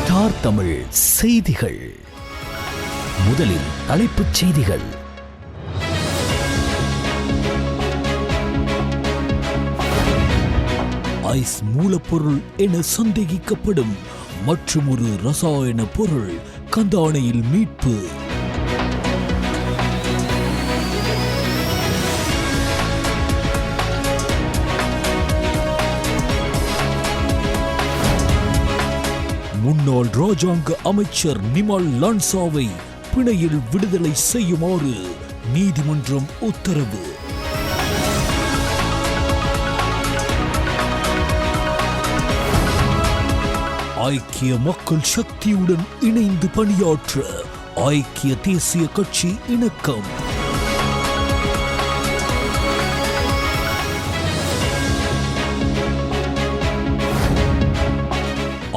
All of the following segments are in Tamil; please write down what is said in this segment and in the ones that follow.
ஸ்டார் தமிழ் செய்திகள். முதலில் தலைப்புச் செய்திகள். ஐஸ் மூலப்பொருள் என சந்தேகிக்கப்படும் மற்றுமொரு ரசாயன பொருள் கந்தானையில் மீட்பு. முன்னாள் ராஜாங்க அமைச்சர் நிமல் லான்சாவை பிணையில் விடுதலை செய்யுமாறு நீதிமன்றம் உத்தரவு. ஐக்கிய மக்கள் சக்தியுடன் இணைந்து பணியாற்ற ஐக்கிய தேசிய கட்சி இணக்கம்.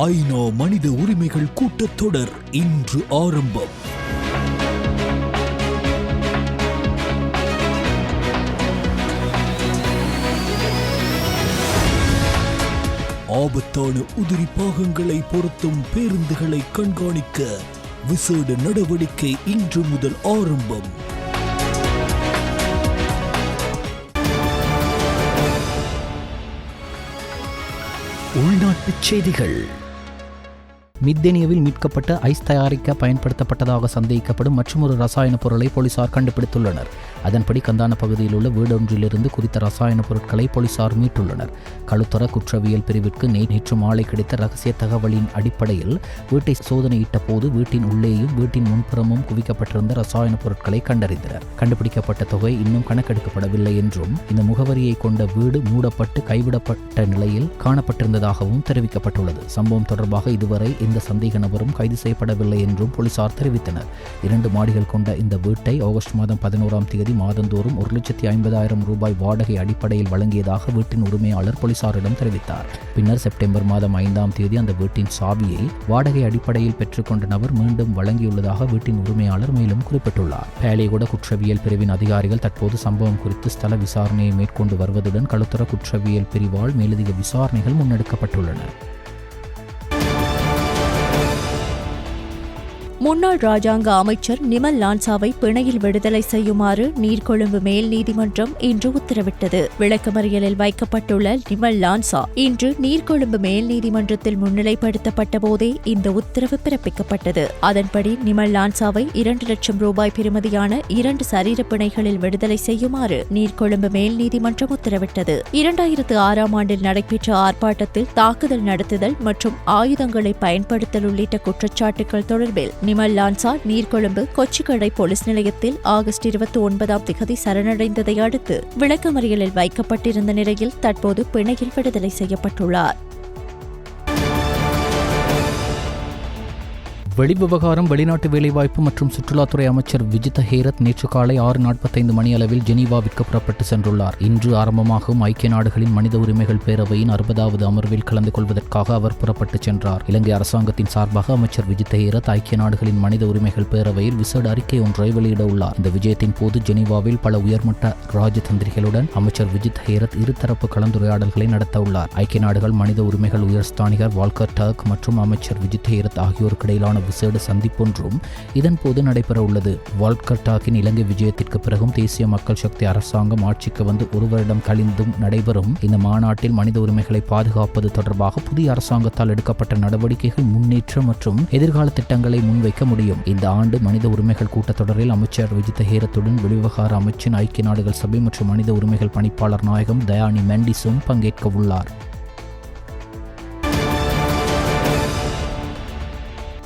ஐநா மனித உரிமைகள் கூட்டத்தொடர் இன்று ஆரம்பம். ஆபத்தான உதிரி பாகங்களை பொருத்தும் பேருந்துகளை கண்காணிக்க விசேட நடவடிக்கை இன்று முதல் ஆரம்பம். உள்நாட்டுச் செய்திகள். மித்தேனியாவில் மீட்கப்பட்ட ஐஸ் தயாரிக்க பயன்படுத்தப்பட்டதாக சந்தேகிக்கப்படும் மற்றொரு ரசாயன பொருளை போலீசார் கண்டுபிடித்துள்ளனர். அதன்படி கந்தான பகுதியில் உள்ள வீடொன்றிலிருந்து குறித்த ரசாயன பொருட்களை போலீசார் மீட்டுள்ளனர். களுத்தர குற்றவியல் பிரிவிற்கு நேற்று மாலை கிடைத்த ரகசிய தகவலின் அடிப்படையில் வீட்டை சோதனையிட்ட போது வீட்டின் உள்ளேயும் வீட்டின் முன்புறமும் குவிக்கப்பட்டிருந்த ரசாயன பொருட்களை கண்டறிந்தனர். கண்டுபிடிக்கப்பட்ட தொகை இன்னும் கணக்கெடுக்கப்படவில்லை என்றும் இந்த முகவரியை கொண்ட வீடு மூடப்பட்டு கைவிடப்பட்ட நிலையில் காணப்பட்டிருந்ததாகவும் தெரிவிக்கப்பட்டுள்ளது. சம்பவம் தொடர்பாக இதுவரை இந்த சந்தேக நபரும் கைது செய்யப்படவில்லை என்றும் போலீசார் தெரிவித்தனர். 2 மாடிகள் கொண்ட இந்த வீட்டை ஆகஸ்ட் மாதம் 11ஆம் தேதி மாதந்தோறும் 1,50,000 ரூபாய் வாடகை அடிப்படையில் வழங்கியதாக வீட்டின் உரிமையாளர் போலீசாரிடம் தெரிவித்தார். பின்னர் செப்டம்பர் மாதம் 5ஆம் தேதி அந்த வீட்டின் சாவியை வாடகை அடிப்படையில் பெற்றுக்கொண்ட நபர் மீண்டும் வழங்கியுள்ளதாக வீட்டின் உரிமையாளர் மேலும் குறிப்பிட்டுள்ளார். பேலியகுட குற்றவியல் பிரிவின் அதிகாரிகள் தற்போது சம்பவம் குறித்து ஸ்தல விசாரணையை மேற்கொண்டு வருவதுடன் களுத்தர குற்றவியல் பிரிவால் மேலதிக விசாரணைகள் முன்னெடுக்கப்பட்டுள்ளன. முன்னாள் ராஜாங்க அமைச்சர் நிமல் லான்சாவை பிணையில் விடுதலை செய்யுமாறு நீர்கொழும்பு மேல் நீதிமன்றம் இன்று உத்தரவிட்டது. விளக்கமறியலில் வைக்கப்பட்டுள்ள நிமல் லான்சா இன்று நீர்கொழும்பு மேல் நீதிமன்றத்தில் முன்னிலைப்படுத்தப்பட்ட போதே இந்த உத்தரவு பிறப்பிக்கப்பட்டது. அதன்படி நிமல் லான்சாவை 2 லட்சம் ரூபாய் பெறுமதியான 2 சரீர பிணைகளில் விடுதலை செய்யுமாறு நீர்கொழும்பு மேல் நீதிமன்றம் உத்தரவிட்டது. 2006ஆம் ஆண்டில் நடைபெற்ற ஆர்ப்பாட்டத்தில் தாக்குதல் நடத்துதல் மற்றும் ஆயுதங்களை பயன்படுத்தல் உள்ளிட்ட குற்றச்சாட்டுகள் தொடர்பில் நிமல் லான்சா நீர்கொழும்பு கொச்சிக்கடை போலீஸ் நிலையத்தில் ஆகஸ்ட் 29ஆம் திகதி சரணடைந்ததை அடுத்து விளக்கமறியலில் வைக்கப்பட்டிருந்த நிலையில் தற்போது பிணையில் விடுதலை செய்யப்பட்டுள்ளார். வெளிவிவகாரம், வெளிநாட்டு வேலைவாய்ப்பு மற்றும் சுற்றுலாத்துறை அமைச்சர் விஜித ஹேரத் நேற்று காலை 6:45 மணி அளவில் ஜெனீவாவிற்கு புறப்பட்டு சென்றுள்ளார். இன்று ஆரம்பமாகும் ஐக்கிய நாடுகளின் மனித உரிமைகள் பேரவையின் 60வது அமர்வில் கலந்து கொள்வதற்காக அவர் புறப்பட்டு சென்றார். இலங்கை அரசாங்கத்தின் சார்பாக அமைச்சர் விஜித ஹேரத் ஐக்கிய நாடுகளின் மனித உரிமைகள் பேரவையில் விசேட அறிக்கை ஒன்றை வெளியிட உள்ளார். இந்த விஜயத்தின் போது ஜெனீவாவில் பல உயர்மட்ட ராஜதந்திரிகளுடன் அமைச்சர் விஜித் ஹேரத் இருதரப்பு கலந்துரையாடல்களை நடத்த உள்ளார். ஐக்கிய நாடுகள் மனித உரிமைகள் உயர்ஸ்தானிகர் வால்கர் டர்க் மற்றும் அமைச்சர் விஜித் ஹேரத் ஆகியோருக்கு இடையிலான விசேட சந்திப்பொன்றும் இதன்போது நடைபெற உள்ளது. வால்கர் டாக்கின் இலங்கை விஜயத்திற்கு பிறகும் தேசிய மக்கள் சக்தி அரசாங்கம் ஆட்சிக்கு வந்து 1 வருடம் கழிந்தும் நடைபெறும் இந்த மாநாட்டில் மனித உரிமைகளை பாதுகாப்பது தொடர்பாக புதிய அரசாங்கத்தால் எடுக்கப்பட்ட நடவடிக்கைகள், முன்னேற்றம் மற்றும் எதிர்கால திட்டங்களை முன்வைக்க முடியும். இந்த ஆண்டு மனித உரிமைகள் கூட்டத்தொடரில் அமைச்சர் விஜித ஹேரத்துடன் வெளிவிவகார அமைச்சின் ஐக்கிய நாடுகள் சபை மற்றும் மனித உரிமைகள் பணிப்பாளர் நாயகம் தயானி மெண்டிஸும் பங்கேற்க உள்ளார்.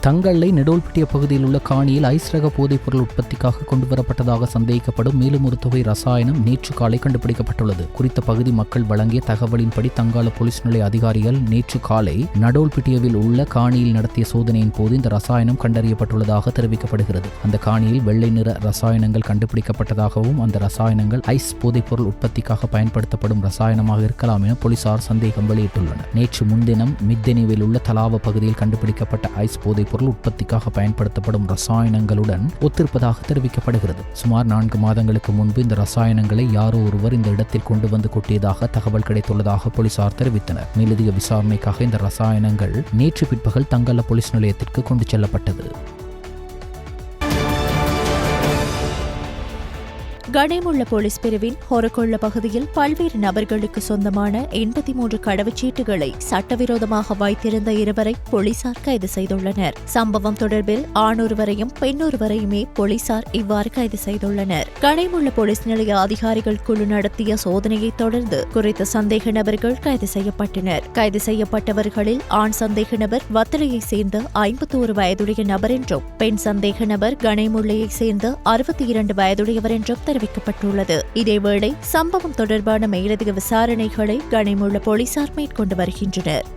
தங்களை நெடோல்பிட்டிய பகுதியில் உள்ள காணியில் ஐஸ் ரக போதைப் பொருள் உற்பத்திக்காக கொண்டுவரப்பட்டதாக சந்தேகிக்கப்படும் மேலும் ஒரு தொகை ரசாயனம் நேற்று காலை கண்டுபிடிக்கப்பட்டுள்ளது. குறித்த பகுதி மக்கள் வழங்கிய தகவலின்படி தங்கால போலீஸ் நிலைய அதிகாரிகள் நேற்று காலை நடோல்பிட்டியவில் உள்ள காணியில் நடத்திய சோதனையின் போது இந்த ரசாயனம் கண்டறியப்பட்டுள்ளதாக தெரிவிக்கப்படுகிறது. அந்த காணியில் வெள்ளை நிற ரசாயனங்கள் கண்டுபிடிக்கப்பட்டதாகவும் அந்த ரசாயனங்கள் ஐஸ் போதைப் பொருள் உற்பத்திக்காக பயன்படுத்தப்படும் ரசாயனமாக இருக்கலாம் என போலீசார் சந்தேகம் வெளியிட்டுள்ளனர். நேற்று முன்தினம் மித்தேனியாவில் உள்ள தலாவ பகுதியில் கண்டுபிடிக்கப்பட்ட ஐஸ் போதைப் பொருள் உற்பத்திக்காக பயன்படுத்தப்படும் ரசாயனங்களுடன் ஒத்திருப்பதாக தெரிவிக்கப்படுகிறது. சுமார் 4 மாதங்களுக்கு முன்பு இந்த ரசாயனங்களை யாரோ ஒருவர் இந்த இடத்தில் கொண்டு வந்து கொட்டியதாக தகவல் கிடைத்துள்ளதாக போலீசார் தெரிவித்தனர். மேலதிக விசாரணைக்காக இந்த ரசாயனங்கள் நேற்று பிற்பகல் தங்கல போலீஸ் நிலையத்திற்கு கொண்டு செல்லப்பட்டது. கணேமுள்ள போலீஸ் பிரிவின் ஹொரகொள்ள பகுதியில் பல்வேறு நபர்களுக்கு சொந்தமான 83 கடவுச்சீட்டுகளை சட்டவிரோதமாக வைத்திருந்த 2 போலீசார் கைது செய்துள்ளனர். சம்பவம் தொடர்பில் ஆணொருவரையும் பெண்ணொருவரையுமே போலீசார் இவ்வாறு கைது செய்துள்ளனர். கணேமுள்ள போலீஸ் நிலைய அதிகாரிகள் குழு நடத்திய சோதனையை தொடர்ந்து குறித்த சந்தேக நபர்கள் கைது செய்யப்பட்டனர். கைது செய்யப்பட்டவர்களில் ஆண் சந்தேக நபர் வத்தளையை சேர்ந்த 51 வயதுடைய நபர் என்றும், பெண் சந்தேக நபர் கணேமுள்ளையை சேர்ந்த 62 வயதுடையவர் என்றும் தெரிவிக்கப்பட்டுள்ளது. இதேவேளை சம்பவம் தொடர்பான மேலதிக விசாரணைகளை கணேமுள்ள போலீசார் மேற்கொண்டு வருகின்றனர்.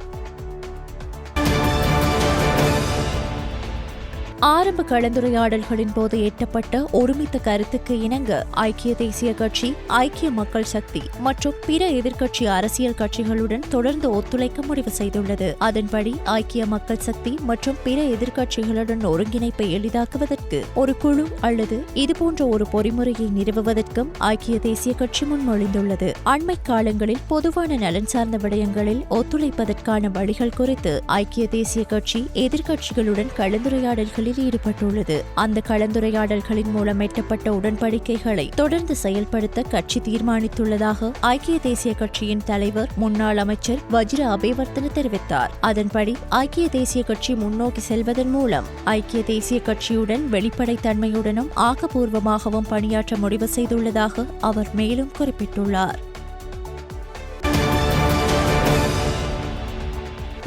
ஆரம்ப கலந்துரையாடல்களின் போது எட்டப்பட்ட ஒருமித்த கருத்துக்கு இணங்க ஐக்கிய தேசிய கட்சி, ஐக்கிய மக்கள் சக்தி மற்றும் பிற எதிர்க்கட்சி அரசியல் கட்சிகளுடன் தொடர்ந்து ஒத்துழைக்க முடிவு செய்துள்ளது. அதன்படி ஐக்கிய மக்கள் சக்தி மற்றும் பிற எதிர்க்கட்சிகளுடன் ஒருங்கிணைப்பை எளிதாக்குவதற்கு ஒரு குழு அல்லது இதுபோன்ற ஒரு பொறிமுறையை நிறுவுவதற்கும் ஐக்கிய தேசிய கட்சி முன்மொழிந்துள்ளது. அண்மை காலங்களில் பொதுவான நலன் சார்ந்த விடயங்களில் ஒத்துழைப்பதற்கான வழிகள் குறித்து ஐக்கிய தேசிய கட்சி எதிர்க்கட்சிகளுடன் கலந்துரையாடல்களில் ஈடுபட்டுள்ளது. அந்த கலந்துரையாடல்களின் மூலம் எட்டப்பட்ட உடன்படிக்கைகளை தொடர்ந்து செயல்படுத்த கட்சி தீர்மானித்துள்ளதாக ஐக்கிய தேசிய கட்சியின் தலைவர் முன்னாள் அமைச்சர் வஜிர அபேவர்தன தெரிவித்தார். அதன்படி ஐக்கிய தேசிய கட்சி முன்னோக்கி செல்வதன் மூலம் ஐக்கிய தேசிய கட்சியுடன் வெளிப்படைத்தன்மையுடனும் ஆக்கப்பூர்வமாகவும் பணியாற்ற முடிவு செய்துள்ளதாக அவர் மேலும் குறிப்பிட்டுள்ளார்.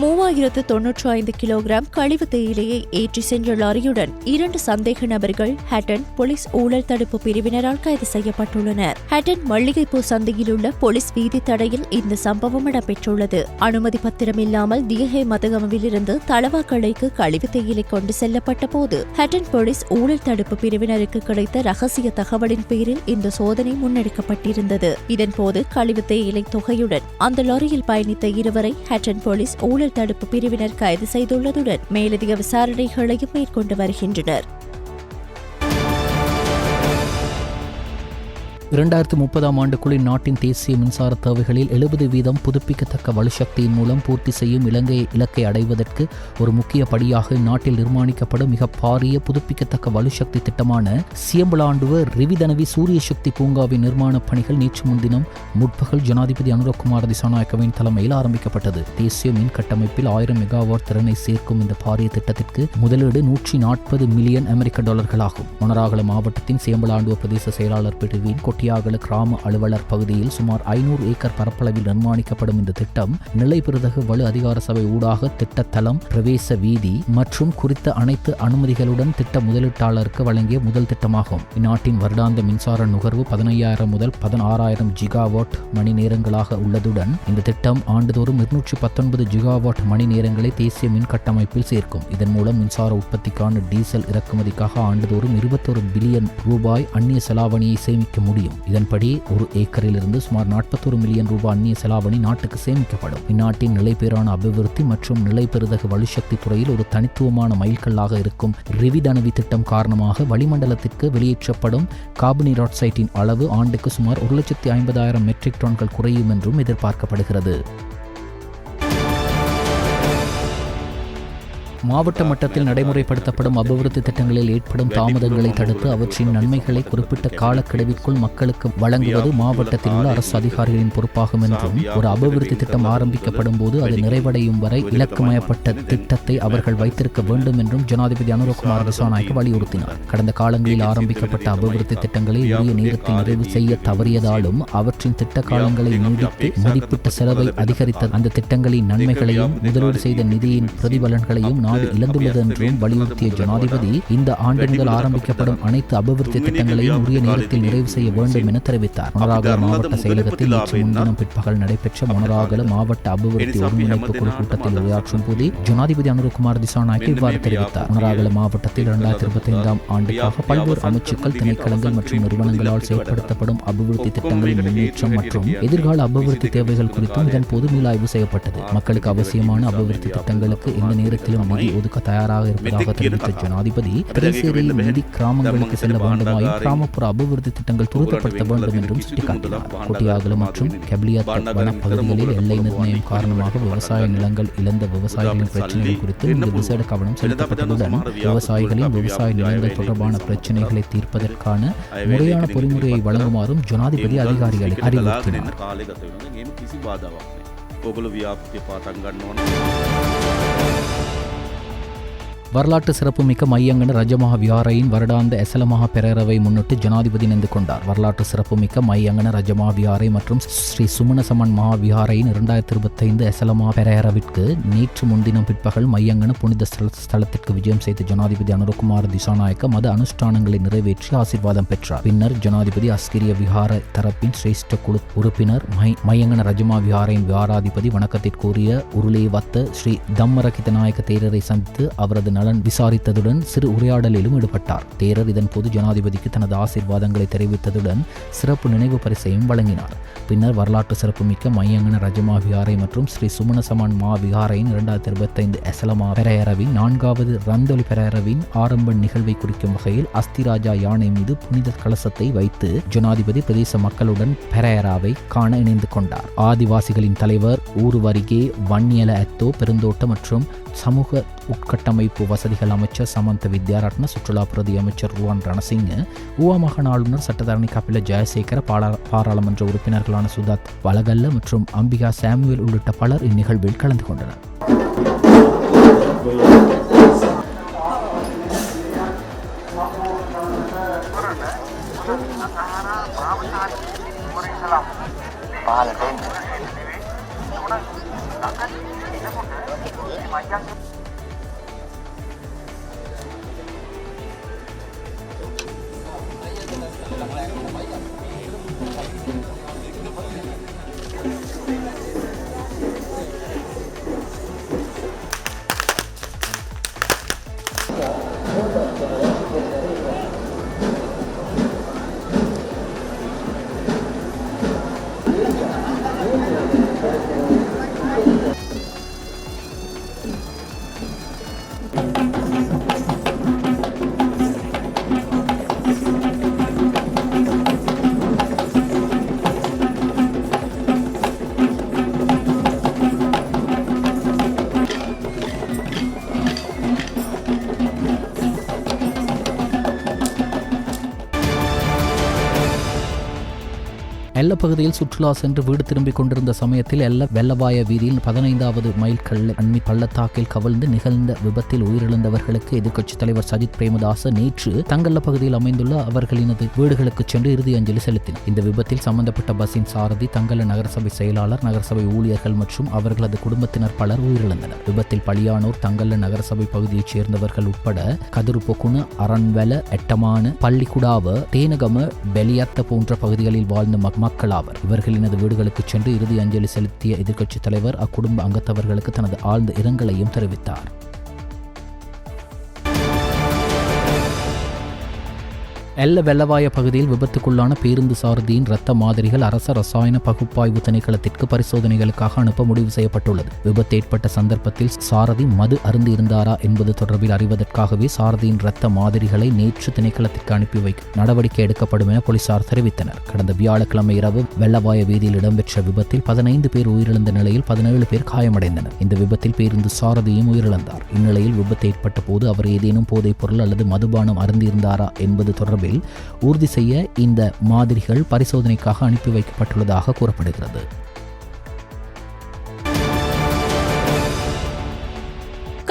3095 கிலோகிராம் கழிவு தேயிலையை ஏற்றி சென்ற லாரியுடன் 2 சந்தேக நபர்கள் ஹட்டன் போலீஸ் ஊழல் தடுப்பு பிரிவினரால் கைது செய்யப்பட்டுள்ளனர். ஹட்டன் மல்லிகைப்பூ சந்தையில் உள்ள போலீஸ் வீதி தடையில் இந்த சம்பவம் இடம்பெற்றுள்ளது. அனுமதி பத்திரம் இல்லாமல் தியஹே மதகமவிலிருந்து தளவாக்கலைக்கு கழிவு தேயிலை கொண்டு செல்லப்பட்ட போது ஹட்டன் போலீஸ் ஊழல் தடுப்பு பிரிவினருக்கு கிடைத்த ரகசிய தகவலின் பேரில் இந்த சோதனை முன்னெடுக்கப்பட்டிருந்தது. இதன்போது கழிவு தேயிலை தொகையுடன் அந்த லாரியில் பயணித்த 2 ஹட்டன் போலீஸ் ஊழல் தடுப்பு பிரிவினர் கைது செய்துள்ளதுடன் மேலதிக விசாரணைகளையும் மேற்கொண்டு வருகின்றனர். 2030ஆம் ஆண்டுக்குள் நாட்டின் தேசிய மின்சார தேவைகளில் 70% புதுப்பிக்கத்தக்க வலுசக்தியின் மூலம் பூர்த்தி செய்யும் இலக்கை அடைவதற்கு ஒரு முக்கிய படியாக நாட்டில் நிர்மாணிக்கப்படும் மிக பாரிய புதுப்பிக்கத்தக்க வலுசக்தி திட்டமான சியம்பலாண்டுவ ரிவிதனவி சூரிய சக்தி பூங்காவின் நிர்மாண பணிகள் நேற்று முன்தினம் முற்பகல் ஜனாதிபதி அனுரகுமார திசாநாயக்கவின் தலைமையில் ஆரம்பிக்கப்பட்டது. தேசிய மின் கட்டமைப்பில் 1000 மெகாவாட் திறனை சேர்க்கும் இந்த பாரிய திட்டத்திற்கு முதலீடு $140 மில்லியன் ஆகும். மொனராகல மாவட்டத்தின் சியம்பலாண்டுவ பிரதேச செயலாளர் பிரிவின் கொட்டியாகல கிராம அலுவலர் பகுதியில் சுமார் 500 ஏக்கர் பரப்பளவில் நிர்மாணிக்கப்படும் இந்த திட்டம் நிலைபெறுதகு வலு அதிகார சபை ஊடாக திட்டத்தளம், பிரவேச வீதி மற்றும் குறித்த அனைத்து அனுமதிகளுடன் திட்ட முதலீட்டாளருக்கு வழங்கிய முதல் திட்டமாகும். இந்நாட்டின் வருடாந்த மின்சார நுகர்வு 15,000 முதல் 16,000 ஜிகாவாட் மணி நேரங்களாக உள்ளதுடன் இந்த திட்டம் ஆண்டுதோறும் 219 ஜிகாவாட் மணி நேரங்களை தேசிய மின் கட்டமைப்பில் சேர்க்கும். இதன் மூலம் மின்சார உற்பத்திக்கான டீசல் இறக்குமதிக்காக ஆண்டுதோறும் 21 பில்லியன் ரூபாய் அந்நிய செலாவணியை சேமிக்க முடியும். இதன்படி ஒரு ஏக்கரிலிருந்து சுமார் 41 மில்லியன் ரூபாய் அந்நிய செலாவணி நாட்டுக்கு சேமிக்கப்படும். இந்நாட்டின் நிலைபேறான அபிவிருத்தி மற்றும் நிலைபெறுதகு வலுசக்தி துறையில் ஒரு தனித்துவமான மைல்கல்லாக இருக்கும் ரிவிதனவி திட்டம் காரணமாக வளிமண்டலத்திற்கு வெளியேற்றப்படும் கார்பன் டை ஆக்சைடின் அளவு ஆண்டுக்கு சுமார் 150,000 மெட்ரிக் டன்கள் குறையும் என்றும் எதிர்பார்க்கப்படுகிறது. மாவட்ட மட்டத்தில் நடைமுறைப்படுத்தப்படும் அபிவிருத்தி திட்டங்களில் ஏற்படும் தாமதங்களை தடுத்து அவற்றின் நன்மைகளை குறிப்பிட்ட காலக்கெடுவிற்குள் மக்களுக்கு வழங்குவது மாவட்டத்தில் உள்ள அரசு அதிகாரிகளின் பொறுப்பாகும் என்றும், ஒரு அபிவிருத்தி திட்டம் ஆரம்பிக்கப்படும் போது அது நிறைவடையும் வரை இலக்குமயப்பட்ட திட்டத்தை அவர்கள் வைத்திருக்க வேண்டும் என்றும் ஜனாதிபதி அனுரகுமார திசாநாயக்க வலியுறுத்தினார். கடந்த காலங்களில் ஆரம்பிக்கப்பட்ட அபிவிருத்தி திட்டங்களை உரிய நேரத்தில் நிறைவு செய்ய தவறியதாலும் அவற்றின் திட்ட காலங்களை நீடித்து மதிப்பிட்ட செலவை அதிகரித்த அந்த திட்டங்களின் நன்மைகளையும் முதலீடு செய்த நிதியின் பிரதிபலன்களையும் நாடு இழந்துள்ளது என்றும் வலியுறுத்திய ஜனாதிபதி இந்த ஆண்டு முதல் ஆரம்பிக்கப்படும் அனைத்து அபிவிருத்தி திட்டங்களையும் உரிய நேரத்தில் நிறைவு செய்ய வேண்டும் என தெரிவித்தார். மொனராகல மாவட்ட செயலகத்தில் நேற்று முன்தினம் பிற்பகல் நடைபெற்ற மொனராகல மாவட்ட அபிவிருத்தி ஒருங்கிணைப்பு குழு கூட்டத்தில் உரையாற்றும் போது ஜனாதிபதி அனுரகுமார திசாநாயக்க இவ்வாறு தெரிவித்தார். மொனராகல மாவட்டத்தில் 2025ஆம் ஆண்டுக்காக பல்வேறு அமைச்சுக்கள், திணைக்களங்கள் மற்றும் நிறுவனங்களால் செயல்படுத்தப்படும் அபிவிருத்தி திட்டங்களின் முன்னேற்றம் மற்றும் எதிர்கால அபிவிருத்தி தேவைகள் குறித்தும் இதன் போது மீளாய்வு செய்யப்பட்டது. மக்களுக்கு அவசியமான அபிவிருத்தி திட்டங்களுக்கு எந்த நேரத்திலும் நிதி ஒதுக்க தயாராக இருப்பதாக தெரிவித்த ஜனாதிபதி திரைசேரியில் நிதி கிராமங்களுக்கு செல்ல வேண்டுமாயின் கிராமப்புற அபிவிருத்தி திட்டங்கள் துரிதப்படுத்த வேண்டும் என்றும் சுட்டிக்காட்டினார். கொட்டியாகல மற்றும் கெப்லியத் வனப்பகுதிகளில் எல்லை நிர்ணயம் காரணமாக விவசாய நிலங்கள் இழந்த விவசாயிகளின் பிரச்சனைகள் குறித்து இந்த விசேட கவனம் செலுத்தப்பட்டதுடன் விவசாயிகளின் விவசாய நிலங்கள் தொடர்பான பிரச்சனைகளை தீர்ப்பதற்கான முறையான பொறிமுறையை வழங்குமாறும் ஜனாதிபதி அதிகாரிகளுக்கு அறிவுறுத்தினார். வரலாற்று சிறப்புமிக்க மையங்கன ரஜமஹா விஹாரையின் வருடாந்த எசலமஹா பெரேரவை முன்னிட்டு ஜனாதிபதி நின்று கொண்டார். வரலாற்று சிறப்புமிக்க மையங்கன ரஜமஹா விஹாரை மற்றும் ஸ்ரீ சுமணசமன் மகா விஹாரையின் 2025 எசலமஹா பெரேரவிற்கு நேற்று முன்தினம் பிற்பகல் மையங்கன புனித ஸ்தலத்திற்கு விஜயம் செய்த ஜனாதிபதி அனுரகுமார் திசாநாயக்க மத அனுஷ்டானங்களை நிறைவேற்றி ஆசீர்வாதம் பெற்றார். பின்னர் ஜனாதிபதி அஸ்கிரிய விஹார தரப்பின் சிரேஷ்ட குழு உறுப்பினர் மையங்கன ரஜமஹா விஹாரையின் விஹாராதிபதி வணக்கத்திற்குரிய உருளேவத்த ஸ்ரீ தம்மரகித நாயக்க தேரரை சந்தித்து அவரது நலன் விசாரித்ததுடன் சிறு உரையாடலிலும் ஈடுபட்டார். தேரர் இதன் போது ஜனாதிபதிக்கு தனது ஆசீர்வாதங்களை தெரிவித்ததுடன் சிறப்பு நினைவு பரிசையும் வழங்கினார். பின்னர் வரலாற்று சிறப்புமிக்க மையங்கன ரஜமஹா விஹாரை மற்றும் ஸ்ரீ சுமணசமன் மா விஹாரையின் 2025 எசலமா பெரேரவின் 4வது ரந்தொலி பெரேரவின் ஆரம்ப நிகழ்வை குறிக்கும் வகையில் அஸ்திராஜா யானை மீது புனித கலசத்தை வைத்து ஜனாதிபதி பிரதேச மக்களுடன் பெரேராவை காண இணைந்து கொண்டார். ஆதிவாசிகளின் தலைவர் ஊருவரிகே வன்னியல அத்தோ பெருந்தோட்ட மற்றும் சமூக உட்கட்டமைப்பு வசதிகள் அமைச்சர் சமந்த வித்யாரத்ன, சுற்றுலா பிரதி அமைச்சர் ருவான் ரணசிங்க, ஊவா மாகாண ஆளுநர் சட்டத்தரணி கபில ஜெயசேகர, பாராளுமன்ற உறுப்பினர்களான சுதாத் வலகல்ல மற்றும் அம்பிகா சாமுவேல் உள்ளிட்ட பலர் இந்நிகழ்வில் கலந்து கொண்டனர். எல்ல பகுதியில் சுற்றுலா சென்று வீடு திரும்பிக் கொண்டிருந்த சமயத்தில் வெள்ளவாய வீதியில் 15வது மைல் அண்மி பள்ளத்தாக்கில் கவிழ்ந்து நிகழ்ந்த விபத்தில் உயிரிழந்தவர்களுக்கு எதிர்க்கட்சித் தலைவர் சஜித் பிரேமதாச நேற்று தங்கல்ல பகுதியில் அமைந்துள்ள அவர்களினது வீடுகளுக்கு சென்று இறுதி அஞ்சலி செலுத்தினார். இந்த விபத்தில் சம்பந்தப்பட்ட பஸ்ஸின் சாரதி, தங்கல்ல நகரசபை செயலாளர், நகரசபை ஊழியர்கள் மற்றும் அவர்களது குடும்பத்தினர் பலர் உயிரிழந்தனர். விபத்தில் பலியானோர் தங்கல்ல நகரசபை பகுதியைச் சேர்ந்தவர்கள் உட்பட கதிருப்பொக்குண, அரண்வெல, எட்டமான, பள்ளிக்குடாவ, தேனகம, பெலியத்த போன்ற பகுதிகளில் வாழ்ந்த மக்கள் ஆவர். இவர்களினது வீடுகளுக்கு சென்று இறுதி அஞ்சலி செலுத்திய எதிர்க்கட்சித் தலைவர் அக்குடும்ப அங்கத்தவர்களுக்கு தனது ஆழ்ந்த இரங்கலையும் தெரிவித்தார். எல்ல வெள்ளவாய பகுதியில் விபத்துக்குள்ளான பேருந்து சாரதியின் இரத்த மாதிரிகள் அரச ரசாயன பகுப்பாய்வு திணைக்களத்திற்கு பரிசோதனைகளுக்காக அனுப்ப முடிவு செய்யப்பட்டுள்ளது. விபத்து ஏற்பட்ட சந்தர்ப்பத்தில் சாரதி மது அருந்தி இருந்தாரா என்பது தொடர்பில் அறிவதற்காகவே சாரதியின் இரத்த மாதிரிகளை நேற்று திணைக்களத்திற்கு அனுப்பி வைக்க நடவடிக்கை எடுக்கப்படும் என போலீசார் தெரிவித்தனர். கடந்த வியாழக்கிழமை இரவு வெள்ளவாய வீதியில் இடம்பெற்ற விபத்தில் 15 பேர் உயிரிழந்த நிலையில் 17 பேர் காயமடைந்தனர். இந்த விபத்தில் பேருந்து சாரதியும் உயிரிழந்தார். இந்நிலையில் விபத்து ஏற்பட்ட போது அவர் ஏதேனும் போதைப் பொருள் அல்லது மதுபானம் அருந்தியிருந்தாரா என்பது தொடர்பில் உறுதி செய்ய இந்த மாதிரிகள் பரிசோதனைக்காக அனுப்பி வைக்கப்பட்டுள்ளதாக கூறப்படுகிறது.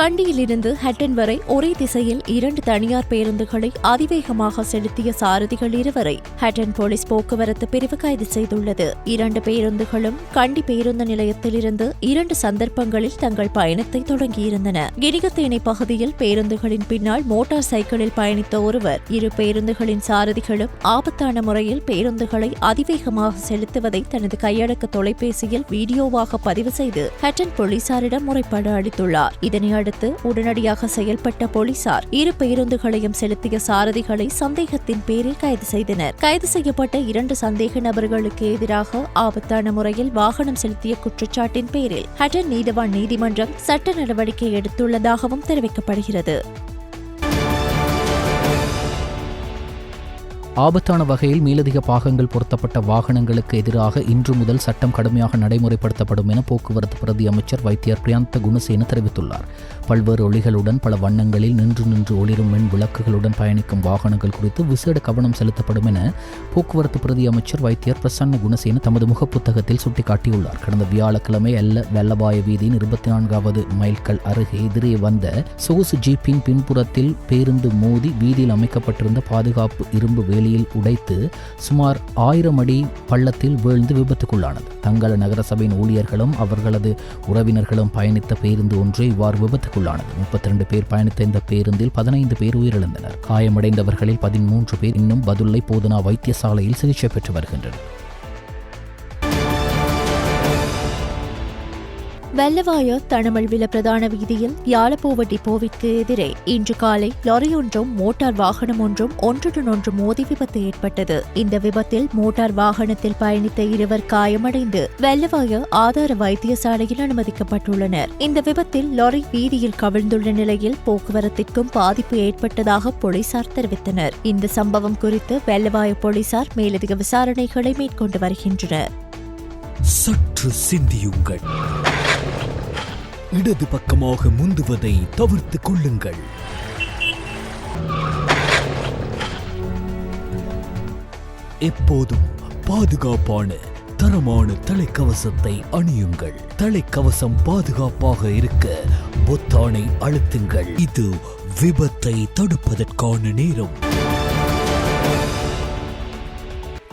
கண்டியிலிருந்து ஹட்டன் வரை ஒரே திசையில் 2 தனியார் பேருந்துகளை அதிவேகமாக செலுத்திய சாரதிகள் 2 வரை ஹட்டன் போலீஸ் போக்குவரத்து பிரிவு கைது செய்துள்ளது. 2 பேருந்துகளும் கண்டி பேருந்து நிலையத்திலிருந்து 2 சந்தர்ப்பங்களில் தங்கள் பயணத்தை தொடங்கியிருந்தன. கினிகத்தேனை பகுதியில் பேருந்துகளின் பின்னால் மோட்டார் சைக்கிளில் பயணித்த ஒருவர் 2 பேருந்துகளின் சாரதிகளும் ஆபத்தான முறையில் பேருந்துகளை அதிவேகமாக செலுத்துவதை தனது கையடக்க தொலைபேசியில் வீடியோவாக பதிவு செய்து ஹட்டன் போலீசாரிடம் முறைப்பாடு அளித்துள்ளார். இதனை அடுத்து உடனடியாக செயல்பட்ட போலீசார் இரு பேருந்துகளையும் செலுத்திய சாரதிகளை சந்தேகத்தின் பேரில் கைது செய்தனர். கைது செய்யப்பட்ட 2 சந்தேக நபர்களுக்கு எதிராக ஆபத்தான முறையில் வாகனம் செலுத்திய குற்றச்சாட்டின் பேரில் ஹட்டன் நீதவான் நீதிமன்றம் சட்ட நடவடிக்கை எடுத்துள்ளதாகவும் தெரிவிக்கப்படுகிறது. ஆபத்தான வகையில் மேலதிக பாகங்கள் பொருத்தப்பட்ட வாகனங்களுக்கு எதிராக இன்று முதல் சட்டம் கடுமையாக நடைமுறைப்படுத்தப்படும் என போக்குவரத்து பிரதி அமைச்சர் வைத்தியர் பிரியந்த குணசேன தெரிவித்துள்ளார். பல்வேறு ஒளிகளுடன் பல வண்ணங்களில் நின்று ஒளிரும் மின் விளக்குகளுடன் பயணிக்கும் வாகனங்கள் குறித்து விசேட கவனம் செலுத்தப்படும் என போக்குவரத்து பிரதி அமைச்சர் வைத்தியர் பிரசன்ன குணசேன தமது முகப்புத்தகத்தில் சுட்டிக்காட்டியுள்ளார். கடந்த வியாழக்கிழமை வெள்ளவாய வீதியின் 24வது மைல்கல் அருகே எதிரே வந்த சொகுசு ஜீப்பின் பின்புறத்தில் பேருந்து மோதி வீதியில் அமைக்கப்பட்டிருந்த பாதுகாப்பு இரும்பு வேலியில் உடைத்து சுமார் 1000 அடி பள்ளத்தில் வீழ்ந்து விபத்துக்குள்ளானது. தங்கள நகரசபையின் ஊழியர்களும் அவர்களது உறவினர்களும் பயணித்த பேருந்து ஒன்றே இவ்வாறு விபத்துக்குள்ளானது. 32 பேர் பயணித்த இந்த பேருந்தில் 15 பேர் உயிரிழந்தனர். காயமடைந்தவர்களில் 13 பேர் இன்னும் பதுளை போதனா வைத்தியசாலையில் சிகிச்சை பெற்று வருகின்றனர். வெள்ளவாய தனமல்வில பிரதான வீதியில் யாழப்போவ டிப்போவிற்கு எதிரே இன்று காலை லாரியொன்றும் மோட்டார் வாகனம் ஒன்றும் ஒன்றுடன் மோதி விபத்து ஏற்பட்டது. இந்த விபத்தில் மோட்டார் வாகனத்தில் பயணித்த 2 காயமடைந்து வெள்ளவாய ஆதார வைத்தியசாலையில் அனுமதிக்கப்பட்டுள்ளனர். இந்த விபத்தில் லாரி வீதியில் கவிழ்ந்துள்ள நிலையில் போக்குவரத்திற்கும் பாதிப்பு ஏற்பட்டதாக போலீசார் தெரிவித்தனர். இந்த சம்பவம் குறித்து வெள்ளவாய போலீசார் மேலதிக விசாரணைகளை மேற்கொண்டு வருகின்றனர். சற்று சிந்தியுங்கள். இடது பக்கமாக முந்துவதை தவிர்த்துக் கொள்ளுங்கள். எப்போதும் பாதுகாப்பான தரமான தலைக்கவசத்தை அணியுங்கள். தலைக்கவசம் பாதுகாப்பாக இருக்க பொத்தானை அழுத்துங்கள். இது விபத்தை தடுப்பதற்கான நேரம்.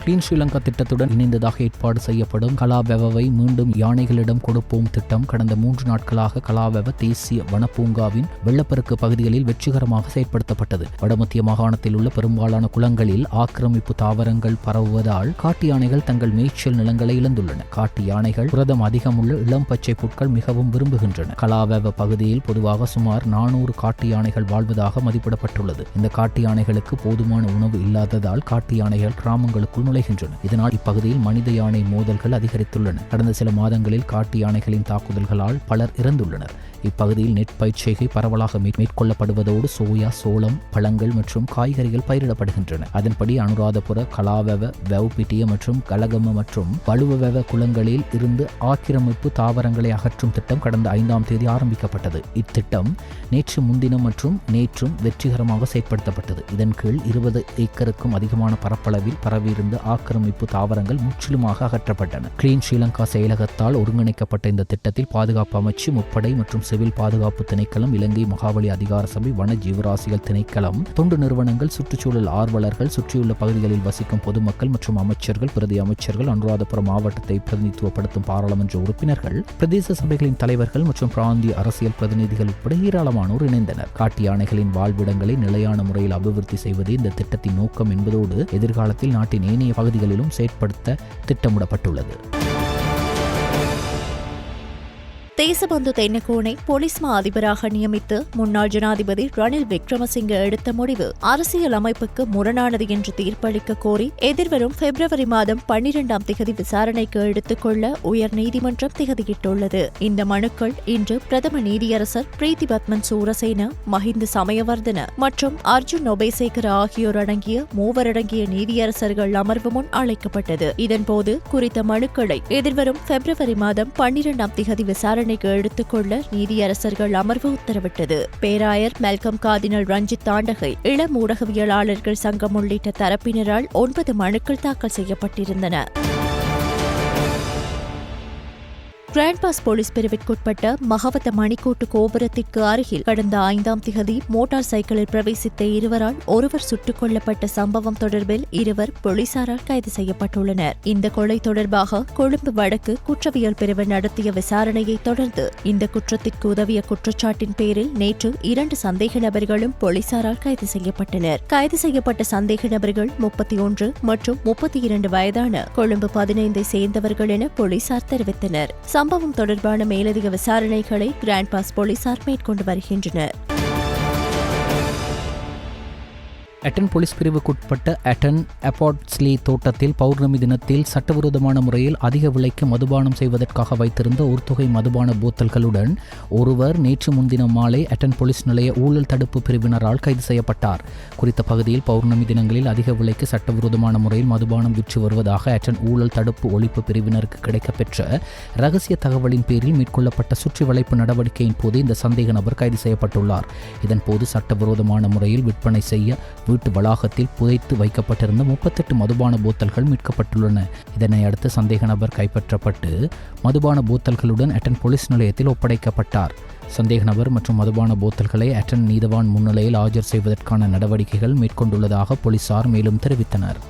கிளீன் ஸ்ரீலங்கா திட்டத்துடன் இணைந்ததாக ஏற்பாடு செய்யப்படும் கலாவெவவை மீண்டும் யானைகளிடம் கொடுப்போம் திட்டம் கடந்த 3 நாட்களாக கலாவெவ தேசிய வனப்பூங்காவின் வெள்ளப்பெருக்கு பகுதிகளில் வெற்றிகரமாக செயற்படுத்தப்பட்டது. வடமத்திய மாகாணத்தில் உள்ள பெரும்பாலான குளங்களில் ஆக்கிரமிப்பு தாவரங்கள் பரவுவதால் காட்டு யானைகள் தங்கள் மேய்ச்சல் நிலங்களை இழந்துள்ளன. காட்டு யானைகள் புரதம் அதிகமுள்ள இளம் பச்சை புட்கள் மிகவும் விரும்புகின்றன. கலாவெவ பகுதியில் பொதுவாக சுமார் 400 காட்டு யானைகள் வாழ்வதாக மதிப்பிடப்பட்டுள்ளது. இந்த காட்டு யானைகளுக்கு போதுமான உணவு இல்லாததால் காட்டு யானைகள் கிராமங்களுக்குள் இதனால் இப்பகுதியில் மனித யானை மோதல்கள் அதிகரித்துள்ளன. கடந்த சில மாதங்களில் காட்டு யானைகளின் தாக்குதல்களால் பலர் இறந்துள்ளனர். இப்பகுதியில் நெற்பயிர்ச்செய்கை பரவலாக மேற்கொள்ளப்படுவதோடு சோயா, சோளம், பழங்கள் மற்றும் காய்கறிகள் பயிரிடப்படுகின்றன. அதன்படி அனுராதபுர, கலாவெவ, வெவ்பிட்டிய மற்றும் கலகம மற்றும் வலுவவெவ குளங்களில் இருந்து ஆக்கிரமிப்பு தாவரங்களை அகற்றும் திட்டம் கடந்த 5ஆம் தேதி ஆரம்பிக்கப்பட்டது. இத்திட்டம் நேற்று முன்தினம் மற்றும் நேற்றும் வெற்றிகரமாக செயற்படுத்தப்பட்டது. இதன் கீழ் 20 ஏக்கருக்கும் அதிகமான பரப்பளவில் பரவியிருந்த ஆக்கிரமிப்பு தாவரங்கள் முற்றிலுமாக அகற்றப்பட்டன. கிளீன் ஸ்ரீலங்கா செயலகத்தால் ஒருங்கிணைக்கப்பட்ட இந்த திட்டத்தில் பாதுகாப்பு அமைச்சு, முப்படை மற்றும் சிவில் பாதுகாப்பு திணைக்களம், இலங்கை மகாவலி அதிகார சபை, வன ஜீவராசிகள் திணைக்களம், தொண்டு நிறுவனங்கள், சுற்றுச்சூழல் ஆர்வலர்கள், சுற்றியுள்ள பகுதிகளில் வசிக்கும் பொதுமக்கள் மற்றும் அமைச்சர்கள், பிரதி அமைச்சர்கள், அனுராதபுரம் மாவட்டத்தை பிரதிநிதித்துவப்படுத்தும் பாராளுமன்ற உறுப்பினர்கள், பிரதேச சபைகளின் தலைவர்கள் மற்றும் பிராந்திய அரசியல் பிரதிநிதிகள் உட்பட ஏராளமானோர் இணைந்தனர். காட்டு யானைகளின் வாழ்விடங்களை நிலையான முறையில் அபிவிருத்தி செய்வதே இந்த திட்டத்தின் நோக்கம் என்பதோடு எதிர்காலத்தில் நாட்டின் ஏனைய பகுதிகளிலும் செயற்படுத்த திட்டமிடப்பட்டுள்ளது. தேசபந்து தென்னக்கோனை போலீஸ் மா அதிபராக நியமித்து முன்னாள் ஜனாதிபதி ரணில் விக்ரமசிங்க எடுத்த முடிவு அரசியல் அமைப்புக்கு முரணானது என்று தீர்ப்பளிக்க கோரி எதிர்வரும் பிப்ரவரி மாதம் 12ஆம் திகதி விசாரணைக்கு எடுத்துக்கொள்ள உயர் நீதிமன்றம் திகதியிட்டுள்ளது. இந்த மனுக்கள் இன்று பிரதம நீதியரசர் பிரீத்தி பத்மன் சூரசேன, மஹிந்த சமயவர்தன மற்றும் அர்ஜுன் நொபேசேகர ஆகியோர் அடங்கிய 3 அடங்கிய நீதியரசர்கள் அமர்வு முன் அழைக்கப்பட்டது. இதன்போது குறித்த மனுக்களை எதிர்வரும் பிப்ரவரி மாதம் 12ஆம் திகதி விசாரணை எடுத்துக்கொள்ள நீதியரசர்கள் அமர்வு உத்தரவிட்டது. பேராயர் மெல்கம் கார்டினல் ரஞ்சித் தாண்டகை, இளம் ஊடகவியலாளர்கள் சங்கம் உள்ளிட்ட தரப்பினரால் 9 மனுக்கள் தாக்கல் செய்யப்பட்டிருந்தன. கிராண்ட் பாஸ் போலீஸ் பிரிவிற்குட்பட்ட மகவத்த மணிக்கூட்டு கோபுரத்திற்கு அருகில் கடந்த 5ஆம் திகதி மோட்டார் சைக்கிளில் பிரவேசித்த இருவரால் ஒருவர் சுட்டுக் கொல்லப்பட்ட சம்பவம் தொடர்பில் 2 போலீசாரால் கைது செய்யப்பட்டுள்ளனர். இந்த கொலை தொடர்பாக கொழும்பு வடக்கு குற்றவியல் பிரிவு நடத்திய விசாரணையை தொடர்ந்து இந்த குற்றத்திற்கு உதவிய குற்றச்சாட்டின் பேரில் நேற்று 2 சந்தேக நபர்களும் போலீசாரால் கைது செய்யப்பட்டனர். கைது செய்யப்பட்ட சந்தேக நபர்கள் 31 மற்றும் 32 வயதான கொழும்பு 15ஐ சேர்ந்தவர்கள் என போலீசார் தெரிவித்தனர். சம்பவம் தொடர்பான மேலதிக விசாரணைகளை கிராண்ட் பாஸ் போலீசார் மேற்கொண்டு வருகின்றனர். அட்டன் போலீஸ் பிரிவுக்குட்பட்ட அட்டன் அபாட்ஸ்லி தோட்டத்தில் பௌர்ணமி தினத்தில் சட்டவிரோதமான முறையில் அதிக விலைக்கு மதுபானம் செய்வதற்காக வைத்திருந்த ஒரு தொகை மதுபான போத்தல்களுடன் ஒருவர் நேற்று முன்தினம் மாலை அட்டன் போலீஸ் நிலைய ஊழல் தடுப்பு பிரிவினரால் கைது செய்யப்பட்டார். குறித்த பகுதியில் பௌர்ணமி தினங்களில் அதிக விலைக்கு சட்டவிரோதமான முறையில் மதுபானம் விற்று வருவதாக அட்டன் ஊழல் தடுப்பு ஒழிப்பு பிரிவினருக்கு கிடைக்கப்பெற்ற ரகசிய தகவலின் பேரில் மேற்கொள்ளப்பட்ட சுற்றி வளைப்பு நடவடிக்கையின் போது இந்த சந்தேக நபர் கைது செய்யப்பட்டுள்ளார். இதன்போது சட்டவிரோதமான முறையில் விற்பனை செய்ய வீட்டு வளாகத்தில் புதைத்து வைக்கப்பட்டிருந்த 38 மதுபான போத்தல்கள் மீட்கப்பட்டுள்ளன. இதனை அடுத்து சந்தேக நபர் கைப்பற்றப்பட்டு மதுபான போத்தல்களுடன் அட்டன் போலீஸ் நிலையத்தில் ஒப்படைக்கப்பட்டார். சந்தேக நபர் மற்றும் மதுபான போத்தல்களை அட்டன் நீதவான் முன்னிலையில் ஆஜர் செய்வதற்கான நடவடிக்கைகள் மேற்கொண்டுள்ளதாக போலீசார் மேலும் தெரிவித்தனர்.